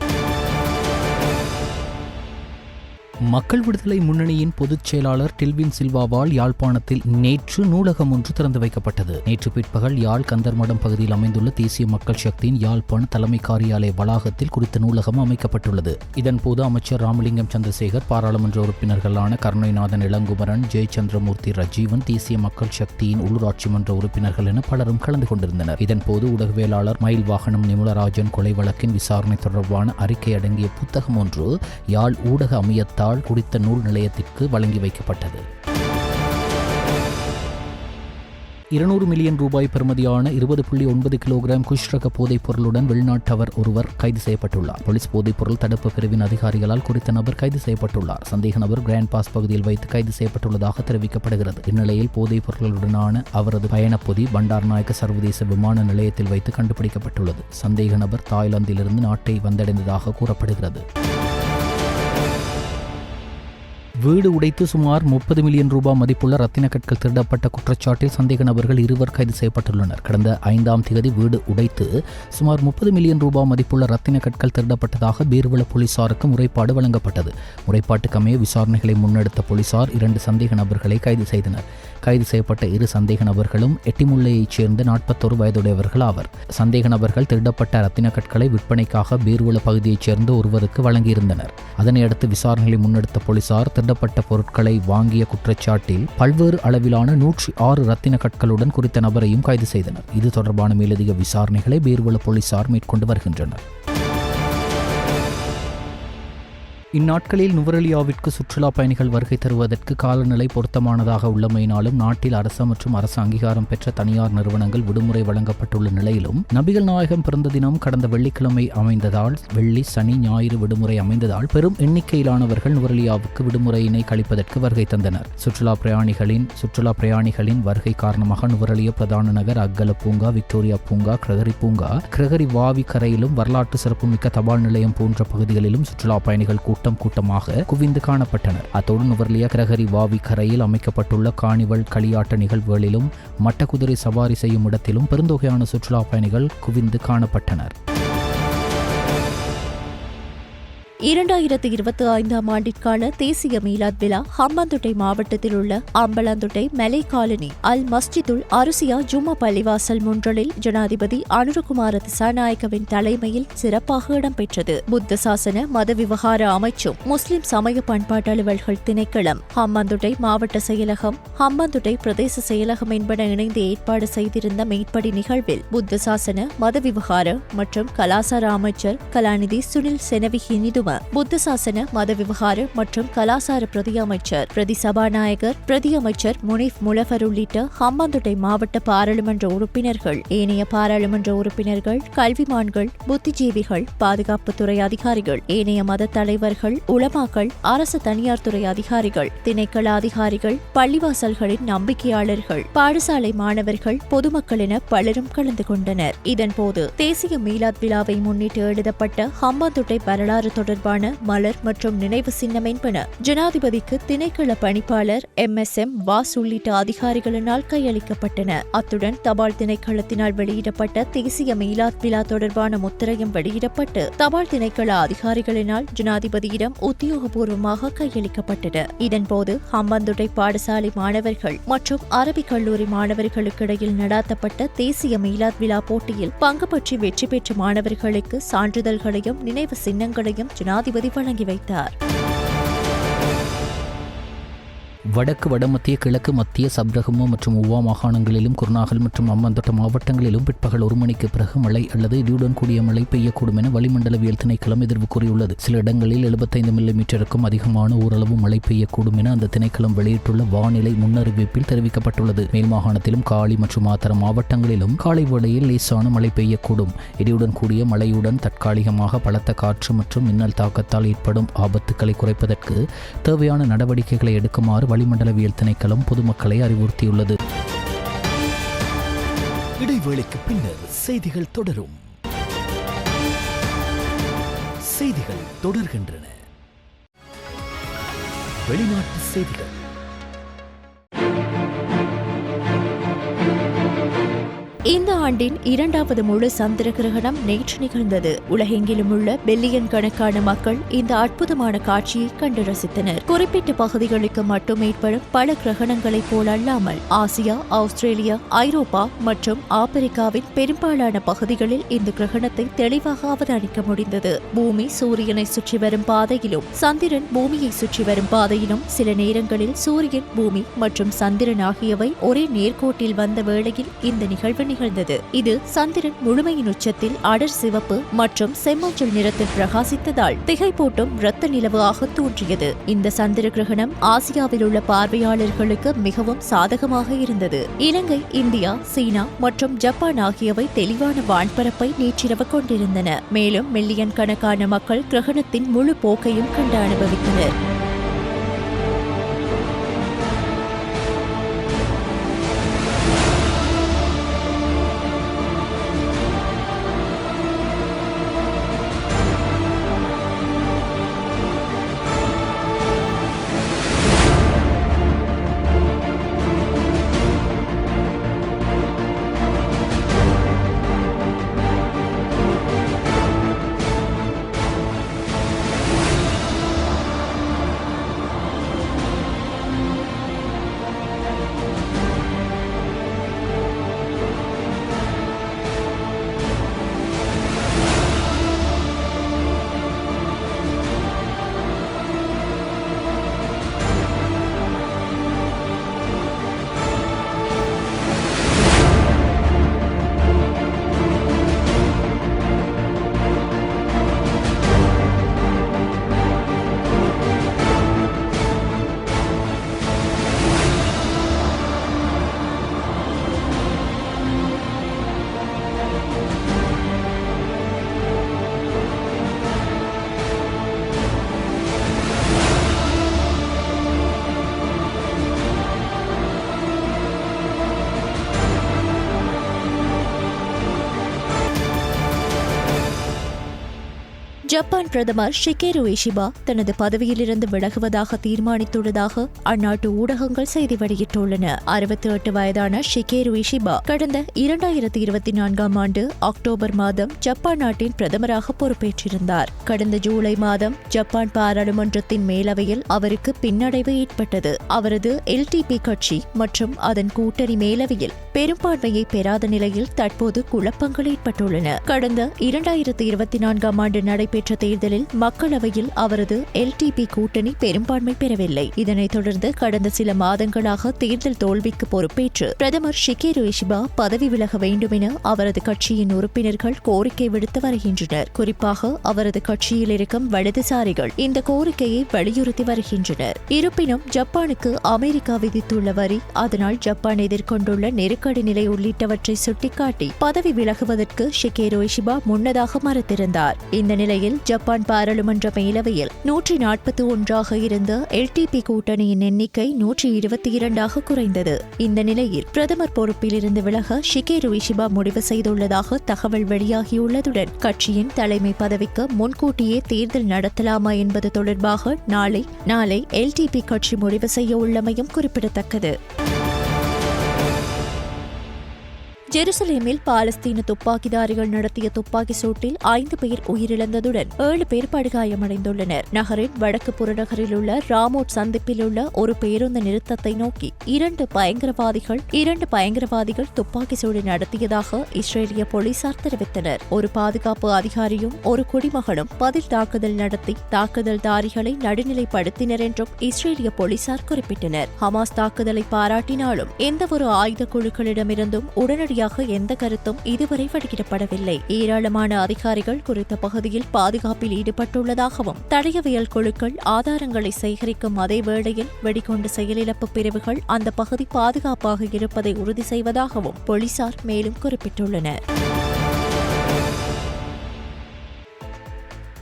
மக்கள் விடுதலை முன்னணியின் பொதுச் செயலாளர் டில்வின் சில்வாவால் யாழ்ப்பாணத்தில் நேற்று நூலகம் ஒன்று திறந்து வைக்கப்பட்டது. நேற்று பிற்பகல் யாழ் கந்தர்மடம் பகுதியில் அமைந்துள்ள தேசிய மக்கள் சக்தியின் யாழ்ப்பாண தலைமை காரியாலய வளாகத்தில் குறித்த நூலகம் அமைக்கப்பட்டுள்ளது. இதன்போது அமைச்சர் ராமலிங்கம் சந்திரசேகர், பாராளுமன்ற உறுப்பினர்களான கருணைநாதன் இளங்குமரன், ஜெயச்சந்திரமூர்த்தி ரஜீவன், தேசிய மக்கள் சக்தியின் உள்ளூராட்சி மன்ற உறுப்பினர்கள் என பலரும் கலந்து கொண்டிருந்தனர். இதன்போது ஊடகவியலாளர் மயில் வாகனம் நிமுலராஜன் கொலை வழக்கின் விசாரணை தொடர்பான அறிக்கை அடங்கிய புத்தகம் ஒன்று யாழ் ஊடக அமையத்தால் குறித்த நூல் நிலையத்திற்கு வழங்கி வைக்கப்பட்டது. 200 மில்லியன் ரூபாய் பெறுமதியான 20.9 கிலோகிராம் குஷ் ரக போதைப் பொருளுடன் வெளிநாட்டவர் ஒருவர் கைது செய்யப்பட்டுள்ளார். போலீஸ் போதைப் பொருள் தடுப்பு பிரிவின் அதிகாரிகளால் குறித்த நபர் கைது செய்யப்பட்டுள்ளார். சந்தேக நபர் கிராண்ட் பாஸ் பகுதியில் வைத்து கைது செய்யப்பட்டுள்ளதாக தெரிவிக்கப்படுகிறது. இந்நிலையில் போதைப் பொருட்களுடனான அவரது பயணப்பொதி பண்டார்நாயக்க சர்வதேச விமான நிலையத்தில் வைத்து கண்டுபிடிக்கப்பட்டுள்ளது. சந்தேக நபர் தாய்லாந்திலிருந்து நாட்டை வந்தடைந்ததாக கூறப்படுகிறது. வீடு உடைத்து சுமார் 30 மில்லியன் ரூபாய் மதிப்புள்ள ரத்தின கற்கள் திருடப்பட்ட குற்றச்சாட்டில் சந்தேக நபர்கள் 2 கைது செய்யப்பட்டுள்ளனர். கடந்த 5ஆம் தேதி வீடு உடைத்து சுமார் 30 மில்லியன் ரூபாய் மதிப்புள்ள ரத்தின கற்கள் திருடப்பட்டதாக பேர்வள போலீசாருக்கு முறைப்பாடு வழங்கப்பட்டது. முறைப்பாட்டுக்கமைய விசாரணைகளை முன்னெடுத்த போலீசார் 2 சந்தேக நபர்களை கைது செய்தனர். கைது செய்யப்பட்ட 2 சந்தேக நபர்களும் எட்டிமுல்லையைச் சேர்ந்த 41 வயதுடையவர்கள் ஆவர். சந்தேக நபர்கள் திருடப்பட்ட ரத்தின கற்களை விற்பனைக்காக பேர்வள பகுதியைச் சேர்ந்த ஒருவருக்கு வழங்கியிருந்தனர். அதனையடுத்து விசாரணைகளை முன்னெடுத்த போலீசார் திருடப்பட்ட பொருட்களை வாங்கிய குற்றச்சாட்டில் பல்வேறு அளவிலான 106 ரத்தின கற்களுடன் குறித்த நபரையும் கைது செய்தனர். இது தொடர்பான மேலதிக விசாரணைகளை பேர்வள போலீசார் மேற்கொண்டு வருகின்றனர். இந்நாட்களில் நுவரெலியாவிற்கு சுற்றுலா பயணிகள் வருகை தருவதற்கு காலநிலை பொருத்தமானதாக உள்ளமையினாலும் நாட்டில் அரசு மற்றும் அரசு அங்கீகாரம் பெற்ற தனியார் நிறுவனங்கள் விடுமுறை வழங்கப்பட்டுள்ள நிலையிலும் நபிகள் நாயகம் பிறந்த தினம் கடந்த வெள்ளிக்கிழமை அமைந்ததால் வெள்ளி, சனி, ஞாயிறு விடுமுறை அமைந்ததால் பெரும் எண்ணிக்கையிலானவர்கள் நுவரெலியாவுக்கு விடுமுறையினை கழிப்பதற்கு வருகை தந்தனர். சுற்றுலா பிரயாணிகளின் வருகை காரணமாக நுவரெலியா பிரதான நகர், அக்கல பூங்கா, விக்டோரியா பூங்கா, கிரகரி வாவி கரையிலும் வரலாற்று சிறப்புமிக்க தபால் நிலையம் போன்ற பகுதிகளிலும் சுற்றுலா பயணிகள் கூட்டமாக குவிந்து காணப்பட்டனர். அத்தோடு நுவரெலியா கிரகரி வாவி கரையில் அமைக்கப்பட்டுள்ள காணிவல் களியாட்ட நிகழ்வுகளிலும் மட்டக்குதிரை சவாரி செய்யும் இடத்திலும் பெருந்தொகையான சுற்றுலா பயணிகள் குவிந்து காணப்பட்டனர். 2025ஆம் ஆண்டிற்கான தேசிய மீலாத் விழா ஹம்பாந்தோட்டை மாவட்டத்தில் உள்ள அம்பலாந்தோட்டை மலை காலனி அல் மஸ்ஜிதுல் அருசியா ஜும்மா பள்ளிவாசல் முன்றலில் ஜனாதிபதி அனுரகுமார திசாநாயக்கவின் தலைமையில் சிறப்பாக இடம்பெற்றது. புத்த சாசன மத விவகார அமைச்சும் முஸ்லிம் சமய பண்பாட்டு அலுவல்கள் திணைக்களம், ஹம்பாந்தோட்டை மாவட்ட செயலகம், ஹம்பாந்தோட்டை பிரதேச செயலகம் என்பன இணைந்து ஏற்பாடு செய்திருந்த மேற்படி நிகழ்வில் புத்த சாசன மத விவகார மற்றும் கலாசார அமைச்சர் கலாநிதி சுனில் செனவிஹினிது, புத்த சாசன மத விவகார மற்றும் கலாசார பிரதி அமைச்சர், பிரதி சபாநாயகர், பிரதி அமைச்சர் முனீப் முலஃபர் உள்ளிட்ட ஹம்பாந்தோட்டை மாவட்ட பாராளுமன்ற உறுப்பினர்கள், ஏனைய பாராளுமன்ற உறுப்பினர்கள், கல்விமான்கள், புத்திஜீவிகள், பாதுகாப்புத்துறை அதிகாரிகள், ஏனைய மத தலைவர்கள், உலமாக்கள், அரசு தனியார் துறை அதிகாரிகள், திணைக்கள அதிகாரிகள், பள்ளிவாசல்களின் நம்பிக்கையாளர்கள், பாடசாலை மாணவர்கள், பொதுமக்கள் என பலரும் கலந்து கொண்டனர். இதன்போது தேசிய மீலாத் விழாவை முன்னிட்டு எழுதப்பட்ட ஹம்பாந்தோட்டை வரலாறு தொடர்பான மலர் மற்றும் நினைவு சின்னம் என்பன ஜனாதிபதிக்கு திணைக்கள பணிப்பாளர் MSM வாஸ் உள்ளிட்ட அதிகாரிகளினால் கையளிக்கப்பட்டன. அத்துடன் தபால் திணைக்களத்தினால் வெளியிடப்பட்ட தேசிய மீலாத் விழா தொடர்பான முத்திரையும் வெளியிடப்பட்டு தபால் திணைக்கள அதிகாரிகளினால் ஜனாதிபதியிடம் உத்தியோகபூர்வமாக கையளிக்கப்பட்டன. இதன்போது ஹம்பாந்தோட்டை பாடசாலை மாணவர்கள் மற்றும் அரபிக் கல்லூரி மாணவர்களுக்கு இடையில் நடாத்தப்பட்ட தேசிய மீலாத் விழா போட்டியில் பங்கு பற்றி வெற்றி பெற்ற மாணவர்களுக்கு சான்றிதழ்களையும் நினைவு சின்னங்களையும் ஜனாதிபதி வழங்கி வைத்தார். வடக்கு வடமத்திய கிழக்கு மத்திய சப்ரகமு மற்றும் உவா மாகாணங்களிலும் குருநாகல் மற்றும் அம்பாந்தோட்ட மாவட்டங்களிலும் பிற்பகல் 1 மணிக்கு பிறகு மழை அல்லது இடியுடன் கூடிய மழை பெய்யக்கூடும் என வளிமண்டலவியல் திணைக்களம் எதிர்வு கூறியுள்ளது. சில இடங்களில் 75 மில்லிமீட்டருக்கும் அதிகமான ஓரளவு மழை பெய்யக்கூடும் என அந்த திணைக்களம் வெளியிட்டுள்ள வானிலை முன்னறிவிப்பில் தெரிவிக்கப்பட்டுள்ளது. மேல் மாகாணத்திலும் காலி மற்றும் ஆத்தரம் மாவட்டங்களிலும் காலை வேளையில் லேசான மழை பெய்யக்கூடும். இடியுடன் கூடிய மழையுடன் தற்காலிகமாக பலத்த காற்று மற்றும் மின்னல் தாக்கத்தால் ஏற்படும் ஆபத்துக்களை குறைப்பதற்கு தேவையான நடவடிக்கைகளை எடுக்குமாறு வளிமண்டலவியல் திணைக்களம் பொதுமக்களை அறிவுறுத்தியுள்ளது. இடைவேளைக்கு பின்னர் செய்திகள் தொடரும். செய்திகள் தொடர்கின்றன. வெளிநாட்டு செய்திகள். இந்த ஆண்டின் 2வது முழு சந்திர கிரகணம் நேற்று நிகழ்ந்தது. உலகெங்கிலும் உள்ள பில்லியன் கணக்கான மக்கள் இந்த அற்புதமான காட்சியை கண்டு ரசித்தனர். குறிப்பிட்ட பகுதிகளுக்கு மட்டும் ஏற்படும் பல கிரகணங்களைப் போல அல்லாமல் ஆசியா, ஆஸ்திரேலியா, ஐரோப்பா மற்றும் ஆப்பிரிக்காவின் பெரும்பாலான பகுதிகளில் இந்த கிரகணத்தை தெளிவாக அவதானிக்க முடிந்தது. பூமி சூரியனை சுற்றி வரும் பாதையிலும் சந்திரன் பூமியை சுற்றி வரும் பாதையிலும் சில நேரங்களில் சூரியன், பூமி மற்றும் சந்திரன் ஆகியவை ஒரே நேர்கோட்டில் வந்த வேளையில் இந்த நிகழ்வு நிகழ்ந்தது. இது சந்திரன் முழுமையின் உச்சத்தில் அடர் சிவப்பு மற்றும் செம்மஞ்சள் நிறத்தில் பிரகாசித்ததால் திகைப்பூட்டும் இரத்த நிலவு ஆக தோன்றியது. இந்த சந்திர கிரகணம் ஆசியாவில் உள்ள பார்வையாளர்களுக்கு மிகவும் சாதகமாக இருந்தது. இலங்கை, இந்தியா, சீனா மற்றும் ஜப்பான் ஆகியவை தெளிவான வான்பரப்பை நேற்றிரவு கொண்டிருந்தன. மேலும் மில்லியன் கணக்கான மக்கள் கிரகணத்தின் முழு போக்கையும் கண்டு அனுபவித்தனர். ஜப்பான் பிரதமர் ஷிகேரு இஷிபா தனது பதவியிலிருந்து விலகுவதாக தீர்மானித்துள்ளதாக அந்நாட்டு ஊடகங்கள் செய்தி வெளியிட்டுள்ளன. 68 வயதான ஷிகேரு இஷிபா கடந்த 2024ஆம் ஆண்டு அக்டோபர் மாதம் ஜப்பான் நாட்டின் பிரதமராக பொறுப்பேற்றிருந்தார். கடந்த ஜூலை மாதம் ஜப்பான் பாராளுமன்றத்தின் மேலவையில் அவருக்கு பின்னடைவு ஏற்பட்டது. அவரது எல்டிபி கட்சி மற்றும் அதன் கூட்டணி மேலவையில் பெரும்பான்மையை பெறாத நிலையில் தற்போது குழப்பங்கள் ஏற்பட்டுள்ளன. கடந்த 2024ஆம் ஆண்டு நடைபெற்ற தேர்தலில் மக்களவையில் அவரது எல்டிபி கூட்டணி பெரும்பான்மை பெறவில்லை. இதனைத் தொடர்ந்து கடந்த சில மாதங்களாக தேர்தல் தோல்விக்கு பொறுப்பேற்று பிரதமர் ஷிகேரு இஷிபா பதவி விலக வேண்டும் என அவரது கட்சியின் உறுப்பினர்கள் கோரிக்கை விடுத்து வருகின்றனர். குறிப்பாக அவரது கட்சியில் இருக்கும் வலதுசாரிகள் இந்த கோரிக்கையை வலியுறுத்தி வருகின்றனர். இருப்பினும் ஜப்பானுக்கு அமெரிக்கா விதித்துள்ள வரி, அதனால் ஜப்பான் எதிர்கொண்டுள்ள நெருக்கடி நிலை உள்ளிட்டவற்றை சுட்டிக்காட்டி பதவி விலகுவதற்கு ஷிகேரு இஷிபா முன்னதாக மறுத்திருந்தார். இந்த நிலையில் ஜப்பான் பாராளுமன்ற மேலவையில் 141ஆக இருந்த எல்டிபி கூட்டணியின் எண்ணிக்கை 122ஆக குறைந்தது. இந்த நிலையில் பிரதமர் பொறுப்பில் இருந்து விலக ஷிகேரு இஷிபா முடிவு செய்துள்ளதாக தகவல் வெளியாகியுள்ளதுடன் கட்சியின் தலைமை பதவிக்கு முன்கூட்டியே தேர்தல் நடத்தலாமா என்பது தொடர்பாக நாளை எல்டிபி கட்சி முடிவு செய்ய உள்ளமையும் குறிப்பிடத்தக்கது. ஜெருசலேமில் பாலஸ்தீன துப்பாக்கிதாரிகள் நடத்திய துப்பாக்கி சூட்டில் 5 பேர் உயிரிழந்ததுடன் 7 பேர் படுகாயமடைந்துள்ளனர். நகரின் வடக்கு புறநகரில் உள்ள ராமோட் சந்திப்பில் உள்ள ஒரு பேருந்து நிறுத்தத்தை நோக்கி இரண்டு பயங்கரவாதிகள் துப்பாக்கி சூடு நடத்தியதாக இஸ்ரேலிய போலீசார் தெரிவித்தனர். ஒரு பாதுகாப்பு அதிகாரியும் ஒரு குடிமகனும் பதில் தாக்குதல் நடத்தி தாக்குதல்தாரிகளை நடுநிலைப்படுத்தினர் என்றும் இஸ்ரேலிய போலீசார் குறிப்பிட்டனர். ஹமாஸ் தாக்குதலை பாராட்டினாலும் எந்தவொரு ஆயுத குழுக்களிடமிருந்தும் உடனடியாக எந்த கருத்தும் இதுவரை வெளியிடப்படவில்லை. ஏராளமான அதிகாரிகள் குறித்த பகுதியில் பாதுகாப்பில் ஈடுபட்டுள்ளதாகவும் தடயவியல் குழுக்கள் ஆதாரங்களை சேகரிக்கும் அதே வேளையில் வெடிகுண்டு செயலிழப்பு பிரிவுகள் அந்த பகுதி பாதுகாப்பாக இருப்பதை உறுதி செய்வதாகவும் போலீசார் மேலும் குறிப்பிட்டுள்ளனர்.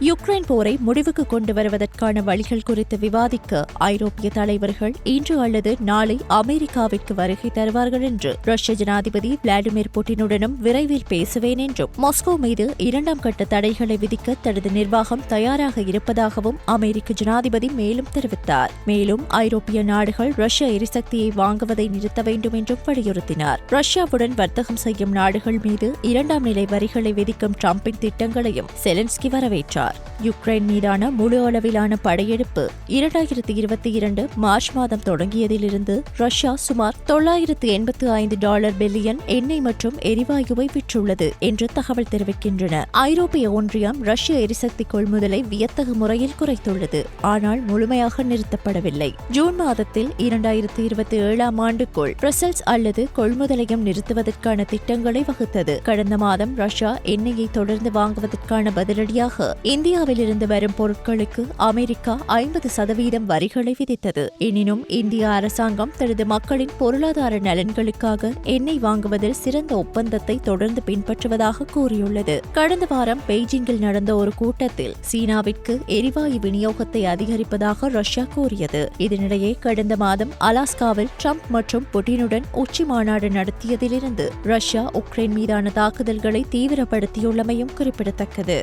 யுக்ரைன் போரை முடிவுக்கு கொண்டு வருவதற்கான வழிகள் குறித்து விவாதிக்க ஐரோப்பிய தலைவர்கள் இன்று அல்லது நாளை அமெரிக்காவிற்கு வருகை தருவார்கள் என்று ரஷ்ய ஜனாதிபதி விளாடிமிர் புட்டினுடனும் விரைவில் பேசுவேன் என்றும் மாஸ்கோ மீது 2ஆம் கட்ட தடைகளை விதிக்க தனது நிர்வாகம் தயாராக இருப்பதாகவும் அமெரிக்க ஜனாதிபதி மேலும் தெரிவித்தார். மேலும் ஐரோப்பிய நாடுகள் ரஷ்ய எரிசக்தியை வாங்குவதை நிறுத்த வேண்டும் என்றும் வலியுறுத்தினார். ரஷ்யாவுடன் வர்த்தகம் செய்யும் நாடுகள் மீது 2ஆம் நிலை வரிகளை விதிக்கும் டிரம்பின் திட்டங்களையும் செலன்ஸ்கி வரவேற்றார். யுக்ரைன் மீதான முழு அளவிலான படையெடுப்பு 2022 மார்ச் மாதம் தொடங்கியதிலிருந்து ரஷ்யா சுமார் $985 பில்லியன் எண்ணெய் மற்றும் எரிவாயுவை விற்றுள்ளது என்று தகவல் தெரிவிக்கின்றன. ஐரோப்பிய ஒன்றியம் ரஷ்ய எரிசக்தி கொள்முதலை வியத்தகு முறையில் குறைத்துள்ளது, ஆனால் முழுமையாக நிறுத்தப்படவில்லை. ஜூன் மாதத்தில் 2027ஆம் ஆண்டுக்குள் பிரசல்ஸ் அல்லது கொள்முதலையும் நிறுத்துவதற்கான திட்டங்களை வகுத்தது. கடந்த மாதம் ரஷ்யா எண்ணெயை தொடர்ந்து வாங்குவதற்கான பதிலடியாக இந்தியாவிலிருந்து வரும் பொருட்களுக்கு அமெரிக்கா 50% வரிகளை விதித்தது. எனினும் இந்திய அரசாங்கம் தனது மக்களின் பொருளாதார நலன்களுக்காக எண்ணெய் வாங்குவதில் சிறந்த ஒப்பந்தத்தை தொடர்ந்து பின்பற்றுவதாக கூறியுள்ளது. கடந்த வாரம் பெய்ஜிங்கில் நடந்த ஒரு கூட்டத்தில் சீனாவிற்கு எரிவாயு விநியோகத்தை அதிகரிப்பதாக ரஷ்யா கூறியது. இதனிடையே கடந்த மாதம் அலாஸ்காவில் ட்ரம்ப் மற்றும் புட்டினுடன் உச்சி மாநாடு நடத்தியதிலிருந்து ரஷ்யா உக்ரைன் மீதான தாக்குதல்களை தீவிரப்படுத்தியுள்ளமையும் குறிப்பிடத்தக்கது.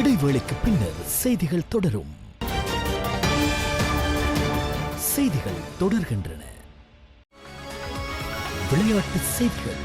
இடைவேளைக்கு பின்னர் செய்திகள் தொடரும். செய்திகள் தொடர்கின்றன. விளையாட்டு செய்திகள்.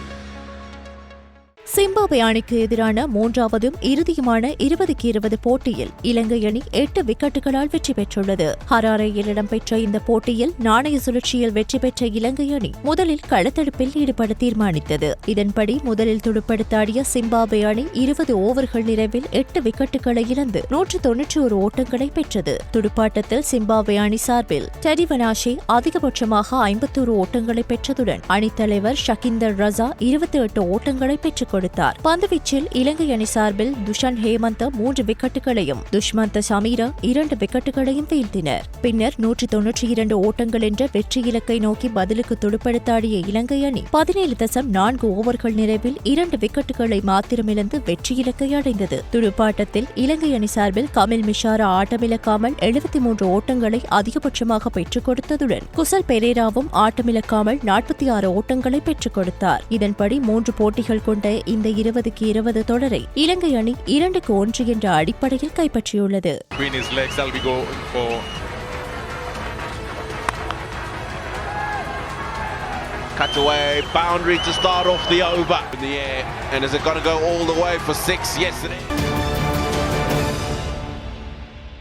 சிம்பாப்வே அணிக்கு எதிரான 3வது இறுதியுமான 20-20 போட்டியில் இலங்கை அணி 8 விக்கெட்டுகளால் வெற்றி பெற்றுள்ளது. ஹராரேயில் இடம்பெற்ற இந்த போட்டியில் நாணய சுழற்சியில் வெற்றி பெற்ற இலங்கை அணி முதலில் களத்தடுப்பில் ஈடுபட தீர்மானித்தது. இதன்படி முதலில் துடுப்படுத்தாடிய சிம்பாப்வே அணி 20 ஓவர்கள் நிறைவில் 8 விக்கெட்டுகளை இழந்து 191 ஓட்டங்களை பெற்றது. துடுப்பாட்டத்தில் சிம்பாப்வே அணி சார்பில் டெடிவனாஷே அதிகபட்சமாக 51 ஓட்டங்களை பெற்றதுடன் அணித்தலைவர் ஷகிந்தர் ரசா 28 ஓட்டங்களை பெற்றுக் கொடுத்தார். பந்துவீச்சில் இலங்கை அணி சார்பில் துஷன் ஹேமந்த 3 விக்கெட்டுகளையும் துஷ்மந்த சமீரா 2 விக்கெட்டுகளையும் வீழ்த்தினர். பின்னர் 192 ஓட்டங்கள் என்ற வெற்றி இலக்கை நோக்கி பதிலுக்கு துடுப்படுத்தாடிய இலங்கை அணி 17.4 ஓவர்கள் நிறைவில் 2 விக்கெட்டுகளை மாத்திரமிழந்து வெற்றி இலக்கை அடைந்தது. துடுப்பாட்டத்தில் இலங்கை அணி சார்பில் கமில் மிஷாரா ஆட்டமிழக்காமல் 73 ஓட்டங்களை அதிகபட்சமாக பெற்றுக் கொடுத்ததுடன் குசல் பெரேராவும் ஆட்டமிழக்காமல் 46 ஓட்டங்களை பெற்றுக் கொடுத்தார். இதன்படி 3 போட்டிகள் கொண்ட இந்த 20-20 தொடரை இலங்கை அணி 2-1 என்ற அடிப்படையில் கைப்பற்றியுள்ளது. Cut away, boundary to start off the over in the air, and is it going to go all the way for 6? Yes, it is.